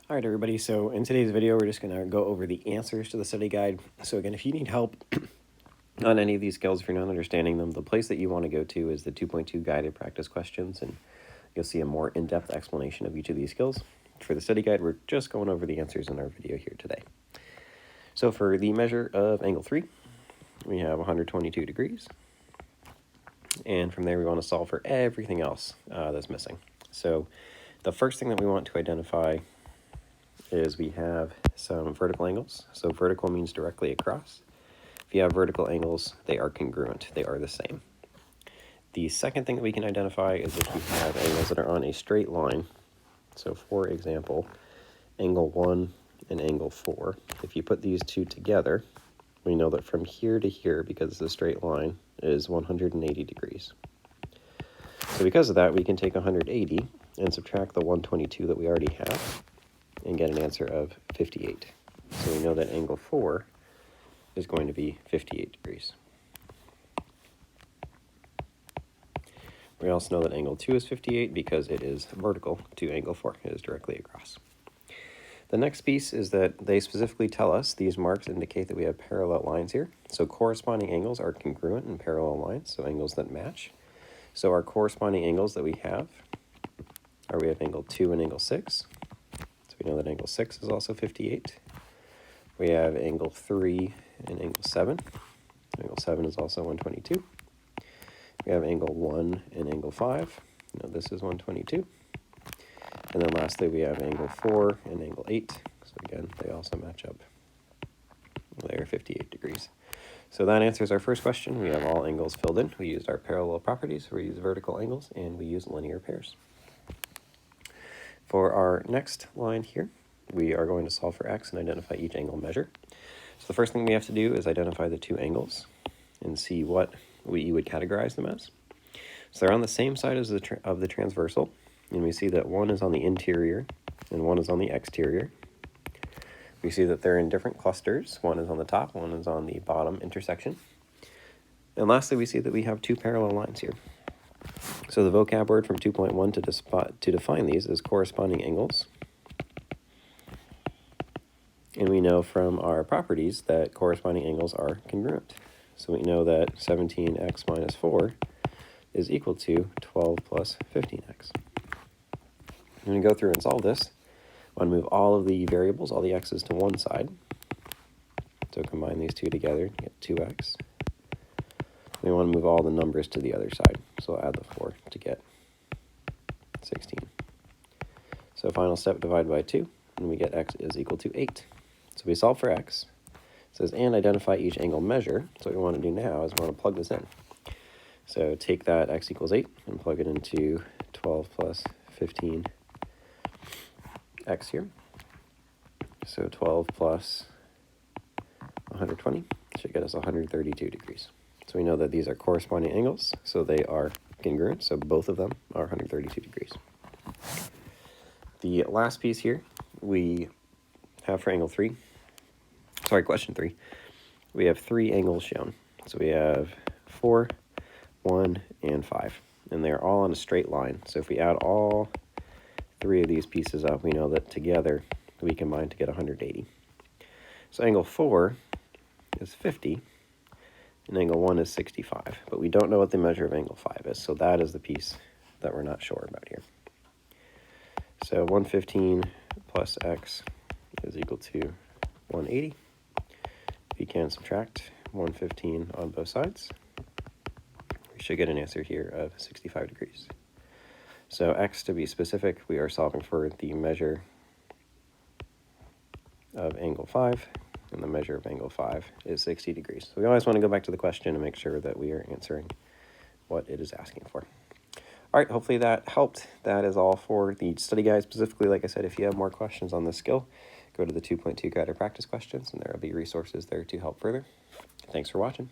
All right, everybody. So in today's video, we're just going to go over the answers to the study guide. So again, if you need help on any of these skills, if you're not understanding them, the place that you want to go to is the 2.2 guided practice questions, and you'll see a more in-depth explanation of each of these skills. For the study guide, we're just going over the answers in our video here today. So for the measure of angle 3, we have 122 degrees. And from there, we want to solve for everything else that's missing. So the first thing that we want to identify is we have some vertical angles. So vertical means directly across. If you have vertical angles, they are congruent. They are the same. The second thing that we can identify is if we have angles that are on a straight line. So for example, angle 1 and angle 4. If you put these two together, we know that from here to here, because it's a straight line, is 180 degrees. So because of that, we can take 180 and subtract the 122 that we already have and get an answer of 58. So we know that angle 4 is going to be 58 degrees. We also know that angle 2 is 58 because it is vertical to angle 4. It is directly across. The next piece is that they specifically tell us these marks indicate that we have parallel lines here. So corresponding angles are congruent in parallel lines, so angles that match. So our corresponding angles that we have angle 2 and angle 6. So we know that angle 6 is also 58. We have angle 3 and angle 7. Angle 7 is also 122. We have angle 1 and angle 5. Now this is 122. And then lastly, we have angle 4 and angle 8. So again, they also match up. They're 58 degrees. So that answers our first question. We have all angles filled in. We used our parallel properties. We used vertical angles, and we used linear pairs. For our next line here, we are going to solve for x and identify each angle measure. So the first thing we have to do is identify the two angles and see what you would categorize them as. So they're on the same side as the transversal, and we see that one is on the interior and one is on the exterior. We see that they're in different clusters. One is on the top, one is on the bottom intersection. And lastly, we see that we have two parallel lines here. So the vocab word from 2.1 to define these is corresponding angles. And we know from our properties that corresponding angles are congruent. So we know that 17x minus 4 is equal to 12 plus 15x. I'm going to go through and solve this. I want to move all of the variables, all the x's, to one side. So combine these two together to get 2x. We want to move all the numbers to the other side. So I'll add the 4 to get 16. So final step, divide by 2, and we get x is equal to 8. So we solve for x. It says, and identify each angle measure. So what we want to do now is we want to plug this in. So take that x equals 8 and plug it into 12 plus 15x here. So 12 plus 120 should get us 132 degrees. So we know that these are corresponding angles, so they are congruent, so both of them are 132 degrees. The last piece here we have for angle 3, question 3, we have 3 angles shown. So we have 4, 1, and 5, and they're all on a straight line. So if we add all 3 of these pieces up, we know that together we combine to get 180. So angle 4 is 50, and angle 1 is 65, but we don't know what the measure of angle 5 is, so that is the piece that we're not sure about here. So 115 plus x is equal to 180. We can subtract 115 on both sides. We should get an answer here of 65 degrees. So x, to be specific, we are solving for the measure of angle 5, and the measure of angle 5 is 60 degrees. So we always want to go back to the question and make sure that we are answering what it is asking for. All right, hopefully that helped. That is all for the study guide. Specifically, like I said, if you have more questions on this skill, go to the 2.2 guided practice questions, and there will be resources there to help further. Thanks for watching.